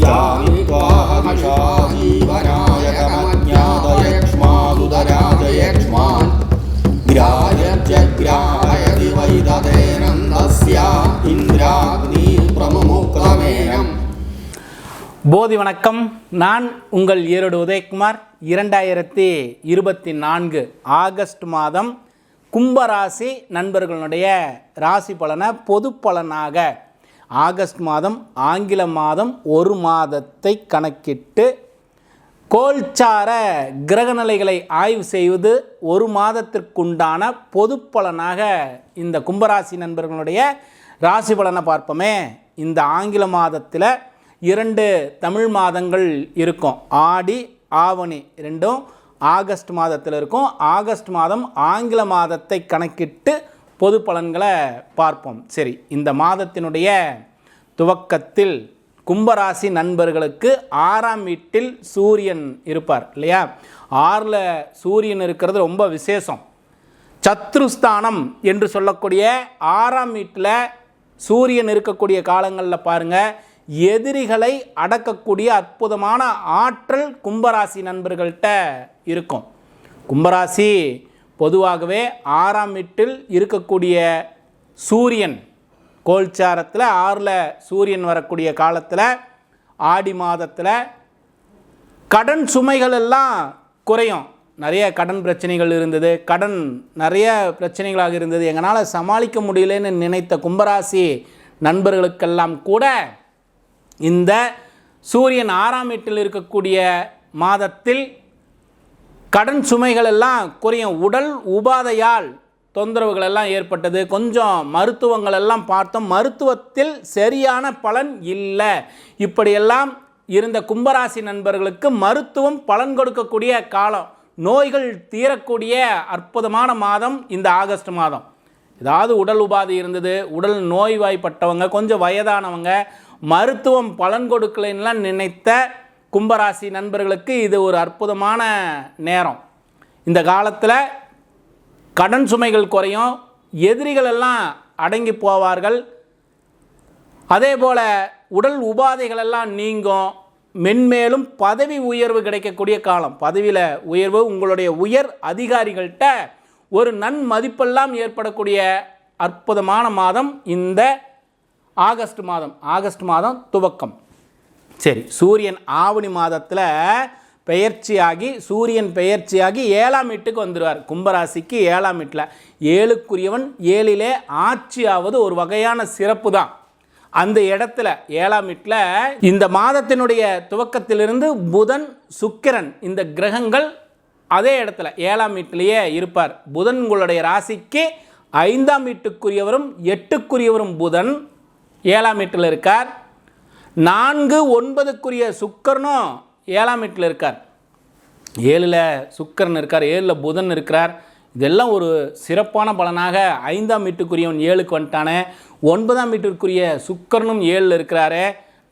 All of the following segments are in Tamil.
बीजानि त्वाहमिषा जीवनायकमज्ञातयक्ष्मादुदराजयक्ष्मान् ग्राह्यत्यग्राहयति वै तदेनन्दस्य इन्द्राग्निप्रमुमुक्तमेनम्. போதி வணக்கம். நான் உங்கள் ஈரோடு உதயகுமார். 2024 ஆகஸ்ட் மாதம் கும்பராசி நண்பர்களுடைய ராசி பலனை பொது பலனாக ஆகஸ்ட் மாதம் ஆங்கில மாதம் ஒரு மாதத்தை கணக்கிட்டு கோல்சார கிரகநிலைகளை ஆய்வு செய்வது ஒரு மாதத்திற்குண்டான பொது பலனாக இந்த கும்பராசி நண்பர்களுடைய ராசி பலனை பார்ப்போமே. இந்த ஆங்கில மாதத்தில் 2 தமிழ் மாதங்கள் இருக்கும். ஆடி ஆவணி ரெண்டும் ஆகஸ்ட் மாதத்தில் இருக்கும். ஆகஸ்ட் மாதம் ஆங்கில மாதத்தை கணக்கிட்டு பொது பலன்களை பார்ப்போம். சரி, இந்த மாதத்தினுடைய துவக்கத்தில் கும்பராசி நண்பர்களுக்கு 6ஆம் வீட்டில் சூரியன் இருப்பார் இல்லையா? 6ல் சூரியன் இருக்கிறது ரொம்ப விசேஷம். சத்ருஸ்தானம் என்று சொல்லக்கூடிய 6ஆம் வீட்டில் சூரியன் இருக்கக்கூடிய காலங்களில் பாருங்கள், எதிரிகளை அடக்கக்கூடிய அற்புதமான ஆற்றல் கும்பராசி நண்பர்கள்ட்ட இருக்கும். கும்பராசி பொதுவாகவே 6ஆம் வீட்டில் இருக்கக்கூடிய சூரியன் கோல்சாரத்தில் 6ல் சூரியன் வரக்கூடிய காலத்தில் ஆடி மாதத்தில் கடன் சுமைகள் எல்லாம் குறையும். நிறைய கடன் பிரச்சனைகள் இருந்தது, கடன் நிறைய பிரச்சனைகளாக இருந்தது, எங்களால் சமாளிக்க முடியலன்னு நினைத்த கும்பராசி நண்பர்களுக்கெல்லாம் கூட இந்த சூரியன் 6ஆம் வீட்டில் இருக்கக்கூடிய மாதத்தில் கடன் சுமைகள் எல்லாம் குறையும். உடல் உபாதையால் தொந்தரவுகள் எல்லாம் ஏற்பட்டது, கொஞ்சம் மருத்துவங்கள் எல்லாம் பார்த்தோம், மருத்துவத்தில் சரியான பலன் இல்லை, இப்படியெல்லாம் இருந்த கும்பராசி நண்பர்களுக்கு மருத்துவம் பலன் கொடுக்கக்கூடிய காலம், நோய்கள் தீரக்கூடிய அற்புதமான மாதம் இந்த ஆகஸ்ட் மாதம். ஏதாவது உடல் உபாதை இருந்தது, உடல் நோய்வாய்ப்பட்டவங்க, கொஞ்சம் வயதானவங்க, மருத்துவம் பலன் கொடுக்கலைன்னெலாம் நினைத்த கும்பராசி நண்பர்களுக்கு இது ஒரு அற்புதமான நேரம். இந்த காலத்தில் கடன் சுமைகள் குறையும், எதிரிகள் எல்லாம் அடங்கி போவார்கள், அதே போல் உடல் உபாதைகள் எல்லாம் நீங்கும், மென்மேலும் பதவி உயர்வு கிடைக்கக்கூடிய காலம். பதவியில் உயர்வு, உங்களுடைய உயர் அதிகாரிகள்கிட்ட ஒரு நன்மதிப்பெல்லாம் ஏற்படக்கூடிய அற்புதமான மாதம் இந்த ஆகஸ்ட் மாதம். ஆகஸ்ட் மாதம் துவக்கம். சரி, சூரியன் ஆவணி மாதத்தில் சூரியன் பெயர்ச்சியாகி 7ஆம் வீட்டுக்கு வந்துடுவார். கும்பராசிக்கு 7ஆம் வீட்டில் 7க்குரியவன் 7லே ஆட்சியாவது ஒரு வகையான சிறப்பு தான். அந்த இடத்துல 7ஆம் வீட்டில் இந்த மாதத்தினுடைய துவக்கத்திலிருந்து புதன் சுக்கிரன் இந்த கிரகங்கள் அதே இடத்துல 7ஆம் வீட்டிலேயே இருப்பார். புதன் உங்களுடைய ராசிக்கு 5ஆம் வீட்டுக்குரியவரும் 8க்குரியவரும் புதன் 7ஆம் வீட்டில் இருக்கார். 4, 9க்குரிய சுக்கிரனும் 7ஆம் வீட்டில் இருக்கார். 7ல் சுக்கிரன் இருக்கார், 7ல் புதன் இருக்கிறார். இதெல்லாம் ஒரு சிறப்பான பலனாக 5ஆம் வீட்டுக்குரியவன் 7க்கு வந்துட்டானே, 9ஆம் வீட்டுக்குரிய சுக்கிரனும் 7ல் இருக்கிறாரு.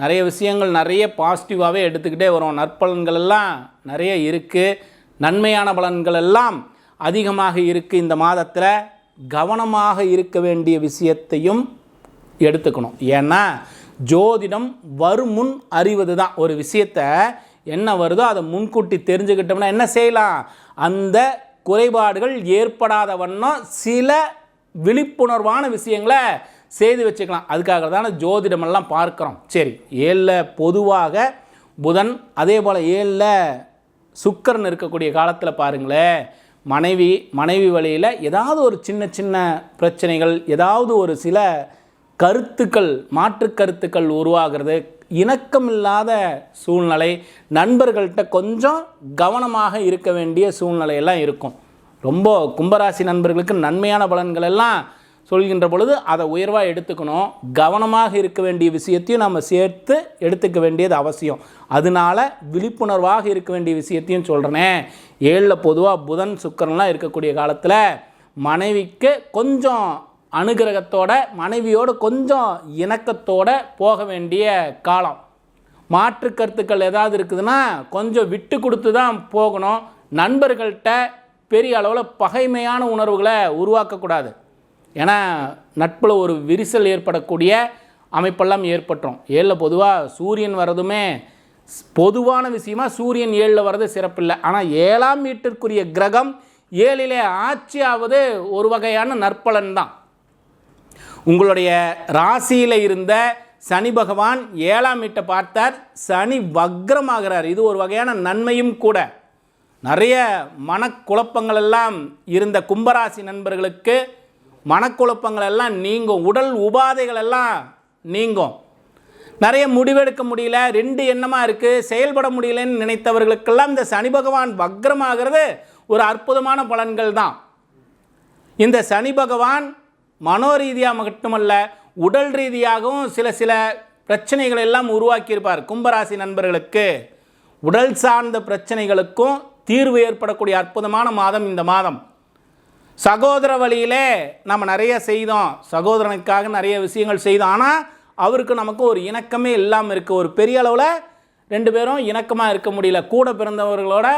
நிறைய விஷயங்கள் நிறைய பாசிட்டிவாகவே எடுத்துக்கிட்டே வரும். நற்பலன்கள் எல்லாம் நிறைய இருக்குது, நன்மையான பலன்கள் எல்லாம் அதிகமாக இருக்குது. இந்த மாதத்தில் கவனமாக இருக்க வேண்டிய விஷயத்தையும் எடுத்துக்கணும். ஏன்னா ஜோதிடம் வரும் முன் அறிவது தான். ஒரு விஷயத்தை என்ன வருதோ அதை முன்கூட்டி தெரிஞ்சுக்கிட்டோம்னா என்ன செய்யலாம், அந்த குறைபாடுகள் ஏற்படாத வண்ணம் சில விழிப்புணர்வான விஷயங்களை செய்து வச்சுக்கலாம். அதுக்காக தானே ஜோதிடமெல்லாம் பார்க்குறோம். சரி, 7ல் பொதுவாக புதன், அதே போல் 7ல் சுக்கிரன் இருக்கக்கூடிய காலத்தில் பாருங்களேன், மனைவி வழியில் ஏதாவது ஒரு சின்ன சின்ன பிரச்சனைகள், ஏதாவது ஒரு சில கருத்துக்கள், மாற்று கருத்துக்கள் உருவாகிறது, இணக்கமில்லாத சூழ்நிலை, நண்பர்கள்ட்ட கொஞ்சம் கவனமாக இருக்க வேண்டிய சூழ்நிலையெல்லாம் இருக்கும். ரொம்ப கும்பராசி நண்பர்களுக்கு நன்மையான பலன்கள் எல்லாம் சொல்கின்ற பொழுது அதை உயர்வாக எடுத்துக்கணும். கவனமாக இருக்க வேண்டிய விஷயத்தையும் நம்ம சேர்த்து எடுத்துக்க வேண்டியது அவசியம். அதனால விழிப்புணர்வாக இருக்க வேண்டிய விஷயத்தையும் சொல்கிறேனே. 7ல் பொதுவாக புதன் சுக்கிரன்லாம் இருக்கக்கூடிய காலத்தில் மனைவிக்கு கொஞ்சம் அனுகிரகத்தோட, மனைவியோடு கொஞ்சம் இணக்கத்தோடு போக வேண்டிய காலம். மாற்று கருத்துக்கள் ஏதாவது இருக்குதுன்னா கொஞ்சம் விட்டு கொடுத்து தான் போகணும். நண்பர்கள்ட்ட பெரிய அளவில் பகைமையான உணர்வுகளை உருவாக்கக்கூடாது. ஏன்னா நட்பில் ஒரு விரிசல் ஏற்படக்கூடிய அமைப்பெல்லாம் ஏற்பட்டுரும். 7ல் பொதுவாக சூரியன் வர்றதுமே பொதுவான விஷயமா சூரியன் 7ல் வர்றது சிறப்பில்லை. ஆனால் 7ஆம் வீட்டிற்குரிய கிரகம் 7லே ஆட்சியாவது ஒரு வகையான நற்பலன் தான். உங்களுடைய ராசியில் இருந்த சனி பகவான் 7ஆம் வீட்டை பார்த்தார், சனி வக்ரமாகிறார். இது ஒரு வகையான நன்மையும் கூட. நிறைய மனக்குழப்பங்கள் எல்லாம் இருந்த கும்பராசி நண்பர்களுக்கு மனக்குழப்பங்கள் எல்லாம் நீங்கும், உடல் உபாதைகள் எல்லாம் நீங்கும். நிறைய முடிவெடுக்க முடியல, 2 எண்ணமாக இருக்குது, செயல்பட முடியலன்னு நினைத்தவர்களுக்கெல்லாம் இந்த சனி பகவான் வக்ரமாகிறது ஒரு அற்புதமான பலன்கள் தான். இந்த சனி பகவான் மனோரீதியாக மட்டுமல்ல உடல் ரீதியாகவும் சில பிரச்சனைகள் எல்லாம் உருவாக்கியிருப்பார். கும்பராசி நண்பர்களுக்கு உடல் சார்ந்த பிரச்சனைகளுக்கும் தீர்வு ஏற்படக்கூடிய அற்புதமான மாதம் இந்த மாதம். சகோதர வழியிலே நம்ம நிறைய செய்தோம், சகோதரனுக்காக நிறைய விஷயங்கள் செய்தோம். ஆனால் அவருக்கு நமக்கு ஒரு இணக்கமே இல்லாமல் இருக்குது. ஒரு பெரிய அளவில் 2 பேரும் இணக்கமாக இருக்க முடியல, கூட பிறந்தவர்களோட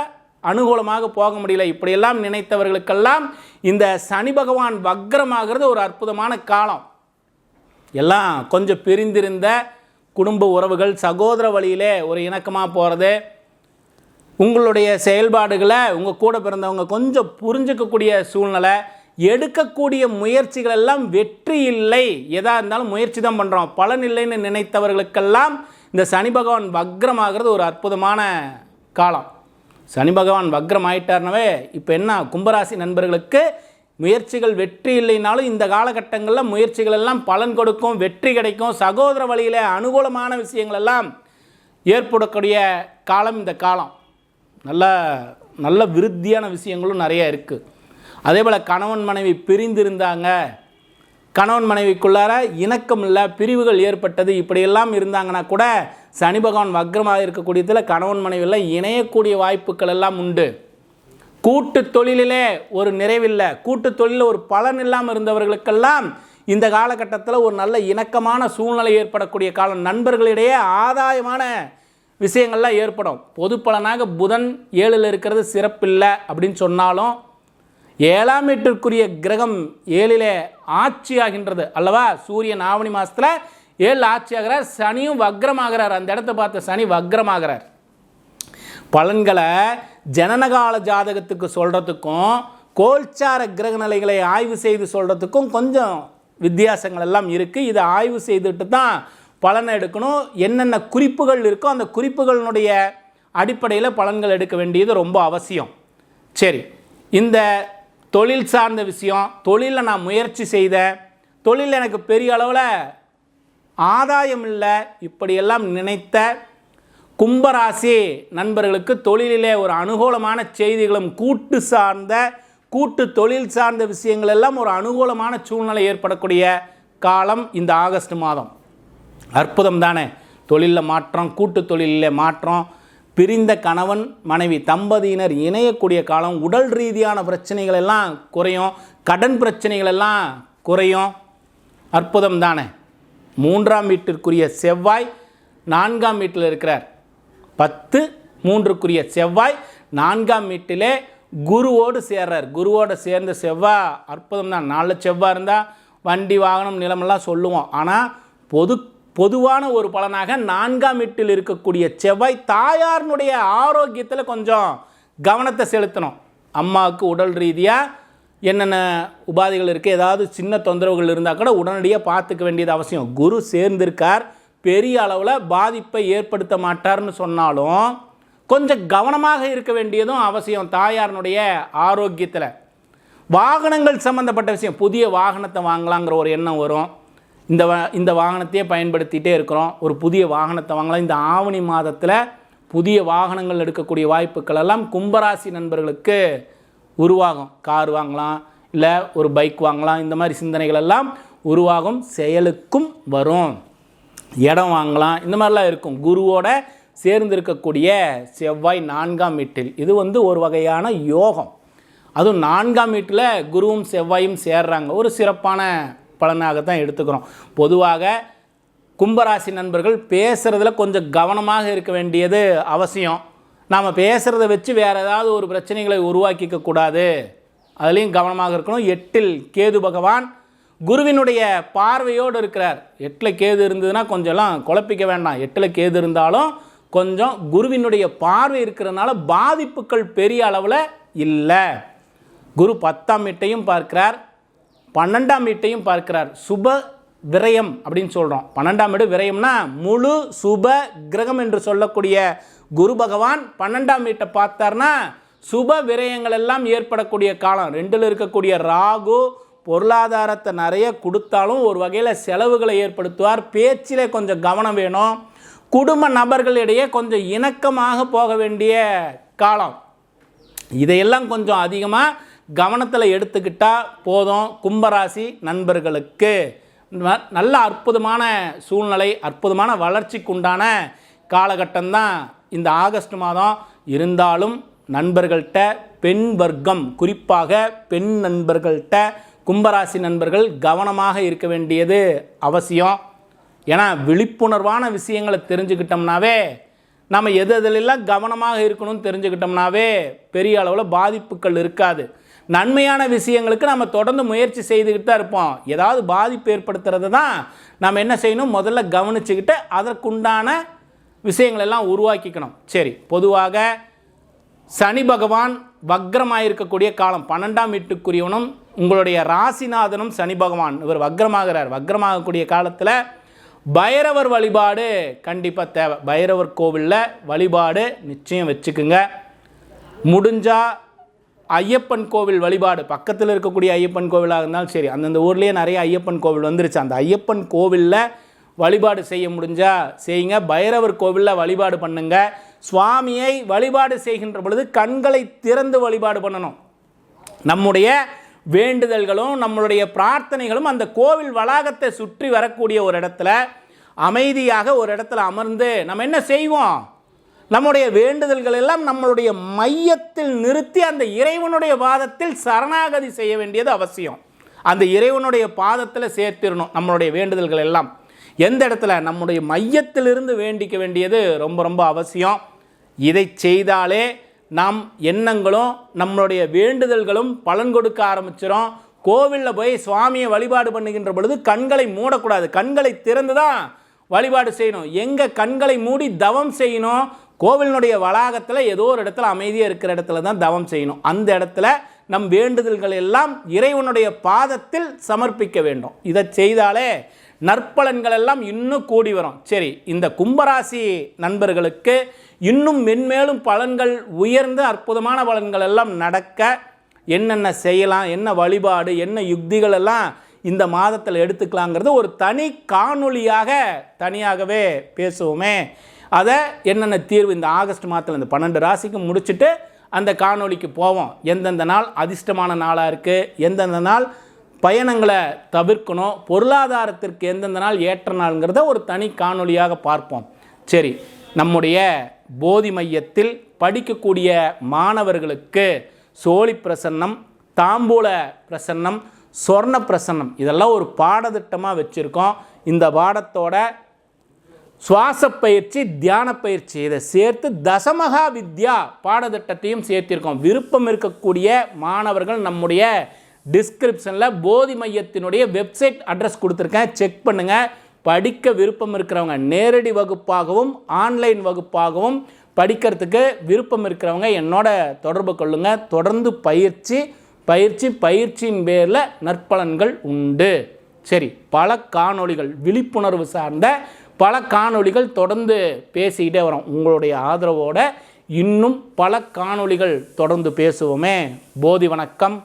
அனுகூலமாக போக முடியல. இப்படியெல்லாம் நினைத்தவர்களுக்கெல்லாம் இந்த சனி பகவான் வக்ரமாகிறது ஒரு அற்புதமான காலம். எல்லாம் கொஞ்சம் பிரிந்திருந்த குடும்ப உறவுகள் சகோதர வழியிலே ஒரு இணக்கமாக போகிறது, உங்களுடைய செயல்பாடுகளை உங்கள் கூட பிறந்தவங்க கொஞ்சம் புரிஞ்சிக்கக்கூடிய சூழ்நிலை, எடுக்கக்கூடிய முயற்சிகள் எல்லாம் வெற்றி இல்லை. எதாக இருந்தாலும் முயற்சி தான் பண்ணுறோம், பலன் இல்லைன்னு நினைத்தவர்களுக்கெல்லாம் இந்த சனி பகவான் வக்ரமாகிறது ஒரு அற்புதமான காலம். சனி பகவான் வக்ரம் ஆயிட்டார்னவே இப்போ என்ன, கும்பராசி நண்பர்களுக்கு முயற்சிகள் வெற்றி இல்லைனாலும் இந்த காலகட்டங்களில் முயற்சிகள் எல்லாம் பலன் கொடுக்கும், வெற்றி கிடைக்கும். சகோதர வழியில் அனுகூலமான விஷயங்கள் எல்லாம் ஏற்படக்கூடிய காலம் இந்த காலம். நல்ல விருத்தியான விஷயங்களும் நிறைய இருக்குது. அதே போல் கணவன் மனைவி பிரிந்திருந்தாங்க, கணவன் மனைவிக்குள்ளார இணக்கம் இல்லை, பிரிவுகள் ஏற்பட்டது, இப்படியெல்லாம் இருந்தாங்கன்னா கூட சனி பகவான் வக்ரமாக இருக்கக்கூடியதில் கணவன் மனைவியில் இணையக்கூடிய வாய்ப்புகள் எல்லாம் உண்டு. கூட்டு தொழிலிலே ஒரு நிறைவில்லை, கூட்டு தொழிலில் ஒரு பலன் இல்லாமல் இருந்தவர்களுக்கெல்லாம் இந்த காலகட்டத்தில் ஒரு நல்ல இணக்கமான சூழ்நிலை ஏற்படக்கூடிய காலம். நண்பர்களிடையே ஆதாயமான விஷயங்கள்லாம் ஏற்படும். பொது பலனாக புதன் 7ல் இருக்கிறது சிறப்பில்லை அப்படின்னு சொன்னாலும் 7ஆம் வீட்டிற்குரிய கிரகம் 7லே ஆட்சியாகின்றது அல்லவா. சூரியன் ஆவணி மாதத்தில் 7 ஆட்சியாகிறார், சனியும் வக்ரமாகிறார். அந்த இடத்த பார்த்த சனி வக்ரமாகிறார். பலன்களை ஜனனகால ஜாதகத்துக்கு சொல்கிறதுக்கும் கோல்சார கிரக நிலைகளை ஆய்வு செய்து சொல்கிறதுக்கும் கொஞ்சம் வித்தியாசங்கள் எல்லாம் இருக்குது. இதை ஆய்வு செய்துட்டு தான் பலனை எடுக்கணும். என்னென்ன குறிப்புகள் இருக்கோ அந்த குறிப்புகளினுடைய அடிப்படையில் பலன்கள் எடுக்க வேண்டியது ரொம்ப அவசியம். சரி, இந்த தொழில் சார்ந்த விஷயம், தொழிலில் நான் முயற்சி செய்தேன், தொழில் எனக்கு பெரிய அளவில் ஆதாயம் இல்லை, இப்படியெல்லாம் நினைத்த கும்பராசி நண்பர்களுக்கு தொழிலிலே ஒரு அனுகூலமான செய்திகளும் கூட்டு தொழில் சார்ந்த விஷயங்கள் எல்லாம் ஒரு அனுகூலமான சூழ்நிலை ஏற்படக்கூடிய காலம் இந்த ஆகஸ்ட் மாதம். அற்புதம் தானே. தொழிலில் மாற்றம், கூட்டு தொழிலில் மாற்றம், பிரிந்த கணவன் மனைவி தம்பதியினர் இணையக்கூடிய காலம், உடல் ரீதியான பிரச்சனைகள் எல்லாம் குறையும், கடன் பிரச்சனைகள் எல்லாம் குறையும். அற்புதம் தானே. 3ஆம் வீட்டிற்குரிய செவ்வாய் 4ஆம் வீட்டில் இருக்கிறார். 10/3க்குரிய செவ்வாய் 4ஆம் வீட்டிலே குருவோடு சேர்றார். குருவோடு சேர்ந்த செவ்வாய் அற்புதம் தான். 4 செவ்வாய் இருந்தால் வண்டி வாகனம் நிலமெல்லாம் சொல்லுவோம். ஆனால் பொதுவான ஒரு பலனாக 4ஆம் வீட்டில் இருக்கக்கூடிய செவ்வாய் தாயாரினுடைய ஆரோக்கியத்தில் கொஞ்சம் கவனத்தை செலுத்தணும். அம்மாவுக்கு உடல் ரீதியாக என்னென்ன உபாதைகள் இருக்குது, ஏதாவது சின்ன தொந்தரவுகள் இருந்தால் கூட உடனடியாக பார்த்துக்க வேண்டியது அவசியம். குரு சேர்ந்திருக்கார், பெரிய அளவில் பாதிப்பை ஏற்படுத்த மாட்டார்னு சொன்னாலும் கொஞ்சம் கவனமாக இருக்க வேண்டியதும் அவசியம் தாயாரினுடைய ஆரோக்கியத்தில். வாகனங்கள் சம்மந்தப்பட்ட விஷயம், புதிய வாகனத்தை வாங்கலாங்கிற ஒரு எண்ணம் வரும். இந்த வாகனத்தையே பயன்படுத்திகிட்டே இருக்கிறோம், ஒரு புதிய வாகனத்தை வாங்கலாம். இந்த ஆவணி மாதத்தில் புதிய வாகனங்கள் எடுக்கக்கூடிய வாய்ப்புகள் எல்லாம் கும்பராசி நண்பர்களுக்கு உருவாகும். கார் வாங்கலாம், இல்லை ஒரு பைக் வாங்கலாம், இந்த மாதிரி சிந்தனைகள் எல்லாம் உருவாகும். செயலுக்கும் வரும். இடம் வாங்கலாம், இந்த மாதிரிலாம் இருக்கும். குருவோட சேர்ந்திருக்கக்கூடிய செவ்வாய் 4ஆம் வீட்டில், இது ஒரு வகையான யோகம். அதுவும் 4ஆம் வீட்டில் குருவும் செவ்வாயும் சேர்றாங்க, ஒரு சிறப்பான பலனாக தான் எடுத்துக்கிறோம். பொதுவாக கும்பராசி நண்பர்கள் பேசுகிறதுல கொஞ்சம் கவனமாக இருக்க வேண்டியது அவசியம். நாம் பேசுகிறத வச்சு வேறு ஏதாவது ஒரு பிரச்சனைகளை உருவாக்கிக்க கூடாது, அதுலேயும் கவனமாக இருக்கணும். 8ல் கேது பகவான் குருவினுடைய பார்வையோடு இருக்கிறார். 8ல் கேது இருந்ததுன்னா கொஞ்சம்லாம் குழப்பிக்க வேண்டாம். 8ல் கேது இருந்தாலும் கொஞ்சம் குருவினுடைய பார்வை இருக்கிறதுனால பாதிப்புகள் பெரிய அளவில் இல்லை. குரு 10ஆம் வீட்டையும் பார்க்கிறார், 12ஆம் வீட்டையும் பார்க்கிறார். சுப விரயம் அப்படின்னு சொல்கிறோம். 12ஆம் வீடு விரயம்னா முழு சுப கிரகம் என்று சொல்லக்கூடிய குரு பகவான் 12ஆம் வீட்டை பார்த்தார்னா சுப விரயங்கள் எல்லாம் ஏற்படக்கூடிய காலம். 2ல் இருக்கக்கூடிய ராகு பொருளாதாரத்தை நிறைய கொடுத்தாலும் ஒரு வகையில் செலவுகளை ஏற்படுத்துவார். பேச்சிலே கொஞ்சம் கவனம் வேணும். குடும்ப நபர்களிடையே கொஞ்சம் இணக்கமாக போக வேண்டிய காலம். இதையெல்லாம் கொஞ்சம் அதிகமாக கவனத்தில் எடுத்துக்கிட்டால் போதும். கும்பராசி நண்பர்களுக்கு நல்ல அற்புதமான சூழ்நிலை, அற்புதமான வளர்ச்சிக்குண்டான காலகட்டம்தான் இந்த ஆகஸ்ட் மாதம். இருந்தாலும் நண்பர்கள்ட்ட பெண் வர்க்கம், குறிப்பாக பெண் நண்பர்கள்ட்ட கும்பராசி நண்பர்கள் கவனமாக இருக்க வேண்டியது அவசியம். ஏன்னா விழிப்புணர்வான விஷயங்களை தெரிஞ்சுக்கிட்டோம்னாவே, நம்ம எதெல்லாம் கவனமாக இருக்கணும்னு தெரிஞ்சுக்கிட்டோம்னாவே பெரிய அளவில் பாதிப்புகள் இருக்காது. நன்மையான விஷயங்களுக்கு நம்ம தொடர்ந்து முயற்சி செய்துக்கிட்டு தான் இருப்போம். ஏதாவது பாதிப்பு ஏற்படுத்துறது தான் நம்ம என்ன செய்யணும், முதல்ல கவனிச்சுக்கிட்டு அதற்குண்டான விஷயங்களெல்லாம் உருவாக்கிக்கணும். சரி, பொதுவாக சனி பகவான் வக்ரமாக இருக்கக்கூடிய காலம். 12ஆம் வீட்டுக்குரியவனும் உங்களுடைய ராசிநாதனும் சனி பகவான் இவர் வக்ரமாகிறார். வக்ரமாகக்கூடிய காலத்தில் பைரவர் வழிபாடு கண்டிப்பாக தேவை. பைரவர் கோவிலில் வழிபாடு நிச்சயம் வச்சுக்குங்க. முடிஞ்சால் ஐயப்பன் கோவில் வழிபாடு, பக்கத்தில் இருக்கக்கூடிய ஐயப்பன் கோவிலாக இருந்தாலும் சரி, அந்தந்த ஊர்லேயே நிறைய ஐயப்பன் கோவில் வந்துருச்சு. அந்த ஐயப்பன் கோவிலில் வழிபாடு செய்ய முடிஞ்சால் செய்யுங்க. பைரவர் கோவிலில் வழிபாடு பண்ணுங்க. சுவாமியை வழிபாடு செய்கின்ற பொழுது கண்களை திறந்து வழிபாடு பண்ணணும். நம்முடைய வேண்டுதல்களும் நம்மளுடைய பிரார்த்தனைகளும் அந்த கோவில் வளாகத்தை சுற்றி வரக்கூடிய ஒரு இடத்துல அமைதியாக ஒரு இடத்துல அமர்ந்து நம்ம என்ன செய்வோம், நம்முடைய வேண்டுதல்கள் எல்லாம் நம்மளுடைய மையத்தில் நிறுத்தி அந்த இறைவனுடைய பாதத்தில் சரணாகதி செய்ய வேண்டியது அவசியம். அந்த இறைவனுடைய பாதத்தில் சேர்த்திடணும் நம்மளுடைய வேண்டுதல்கள் எல்லாம். எந்த இடத்துல, நம்முடைய மையத்திலிருந்து வேண்டிக்க வேண்டியது ரொம்ப ரொம்ப அவசியம். இதை செய்தாலே நாம் எண்ணங்களும் நம்மளுடைய வேண்டுதல்களும் பலன் கொடுக்க ஆரம்பிச்சிடும். கோவிலில் போய் சுவாமியை வழிபாடு பண்ணுகின்ற பொழுது கண்களை மூடக்கூடாது, கண்களை திறந்து தான் வழிபாடு செய்யணும். எங்கே கண்களை மூடி தவம் செய்யணும், கோவிலினுடைய வளாகத்தில் ஏதோ ஒரு இடத்துல அமைதியாக இருக்கிற இடத்துல தான் தவம் செய்யணும். அந்த இடத்துல நம் வேண்டுதல்கள் எல்லாம் இறைவனுடைய பாதத்தில் சமர்ப்பிக்க வேண்டும். இதை செய்தாலே நற்பலன்கள் எல்லாம் இன்னும் கூடி வரும். சரி, இந்த கும்பராசி நண்பர்களுக்கு இன்னும் மென்மேலும் பலன்கள் உயர்ந்து அற்புதமான பலன்கள் எல்லாம் நடக்க என்னென்ன செய்யலாம், என்ன வழிபாடு, என்ன யுக்திகள் எல்லாம் இந்த மாதத்தில் எடுத்துக்கலாங்கிறது ஒரு தனி காணொளியாக தனியாகவே பேசுவோமே. அதை என்னென்ன தீர்வு இந்த ஆகஸ்ட் மாதத்தில் இந்த 12 ராசிக்கு முடிச்சுட்டு அந்த காணொளிக்கு போவோம். எந்தெந்த நாள் அதிர்ஷ்டமான நாளாக இருக்குது, எந்தெந்த நாள் பயணங்களை தவிர்க்கணும், பொருளாதாரத்திற்கு எந்தெந்த நாள் ஏற்ற நாள்ங்கிறத ஒரு தனி காணொளியாக பார்ப்போம். சரி, நம்முடைய போதி மையத்தில் படிக்கக்கூடிய மாணவர்களுக்கு சோழி பிரசன்னம், தாம்பூல பிரசன்னம், சொர்ண பிரசன்னம் இதெல்லாம் ஒரு பாடத்திட்டமாக வச்சுருக்கோம். இந்த பாடத்தோட சுவாச பயிற்சி, தியான பயிற்சி இதை சேர்த்து தசமகா வித்யா பாடத்திட்டத்தையும் சேர்த்திருக்கோம். விருப்பம் இருக்கக்கூடிய மாணவர்கள் நம்முடைய டிஸ்கிரிப்ஷனில் போதி மையத்தினுடைய வெப்சைட் அட்ரஸ் கொடுத்துருக்கேன், செக் பண்ணுங்கள். படிக்க விருப்பம் இருக்கிறவங்க நேரடி வகுப்பாகவும் ஆன்லைன் வகுப்பாகவும் படிக்கிறதுக்கு விருப்பம் இருக்கிறவங்க என்னோட தொடர்பு கொள்ளுங்கள். தொடர்ந்து பயிற்சியின் பேரில் நற்பலன்கள் உண்டு. சரி, பல காணொளிகள், விழிப்புணர்வு சார்ந்த பல காணொளிகள் தொடர்ந்து பேசிக்கிட்டே வரோம். உங்களுடைய ஆதரவோடு இன்னும் பல காணொளிகள் தொடர்ந்து பேசுவோமே. போதி வணக்கம்.